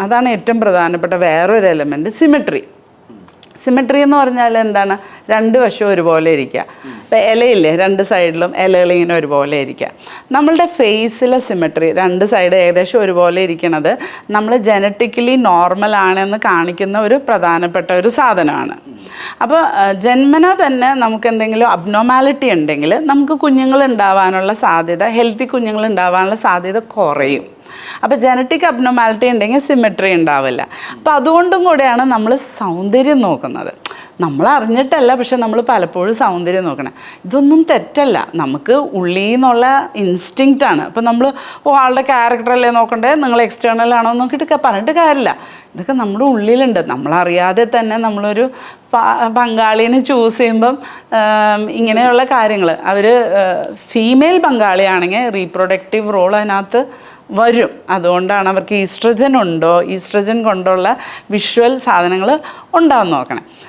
അതാണ് ഏറ്റവും പ്രധാനപ്പെട്ട വേറൊരു എലമെൻറ്റ്, സിമെട്രി. സിമെട്രി എന്ന് പറഞ്ഞാൽ എന്താണ്? രണ്ട് വശവും ഒരുപോലെ ഇരിക്കുക. ഇപ്പം ഇലയില്ലേ, രണ്ട് സൈഡിലും ഇലകളിങ്ങനെ ഒരുപോലെ ഇരിക്കുക. നമ്മളുടെ ഫേസിലെ സിമെട്രി, രണ്ട് സൈഡ് ഏകദേശം ഒരുപോലെ ഇരിക്കുന്നത് നമ്മൾ ജനറ്റിക്കലി നോർമൽ ആണെന്ന് കാണിക്കുന്ന ഒരു പ്രധാനപ്പെട്ട ഒരു സാധനമാണ്. അപ്പോൾ ജന്മന തന്നെ നമുക്ക് എന്തെങ്കിലും അബ്നോർമാലിറ്റി ഉണ്ടെങ്കിൽ നമുക്ക് കുഞ്ഞുങ്ങൾ ഉണ്ടാവാനുള്ള സാധ്യത, ഹെൽത്തി കുഞ്ഞുങ്ങൾ ഉണ്ടാവാനുള്ള സാധ്യത കുറയും. അപ്പോൾ ജനറ്റിക് അബ്നോർമാലിറ്റി ഉണ്ടെങ്കിൽ സിമെട്രി ഉണ്ടാവില്ല. അപ്പോൾ അതുകൊണ്ടും കൂടെയാണ് നമ്മൾ സൗന്ദര്യം നോക്കുന്നത്. നമ്മൾ അറിഞ്ഞിട്ടല്ല, പക്ഷെ നമ്മൾ പലപ്പോഴും സൗന്ദര്യം നോക്കണം. ഇതൊന്നും തെറ്റല്ല, നമുക്ക് ഉള്ളിൽ നിന്നുള്ള ഇൻസ്റ്റിങ്ക്റ്റാണ്. അപ്പോൾ നമ്മൾ ആളുടെ ക്യാരക്ടറല്ലേ നോക്കണ്ടേ, നിങ്ങൾ എക്സ്റ്റേണൽ ആണോ നോക്കിയിട്ട് പറഞ്ഞിട്ട് കാര്യമില്ല. ഇതൊക്കെ നമ്മുടെ ഉള്ളിലുണ്ട്. നമ്മളറിയാതെ തന്നെ നമ്മളൊരു പങ്കാളിനെ ചൂസ് ചെയ്യുമ്പം ഇങ്ങനെയുള്ള കാര്യങ്ങൾ, അവർ ഫീമെയിൽ പങ്കാളിയാണെങ്കിൽ റീപ്രൊഡക്റ്റീവ് റോൾ അതിനകത്ത് വരും. അതുകൊണ്ടാണ് അവർക്ക് ഈസ്ട്രജൻ ഉണ്ടോ, ഈസ്ട്രജൻ കൊണ്ടുള്ള വിഷ്വൽ സാധനങ്ങൾ ഉണ്ടാകുന്ന നോക്കണം.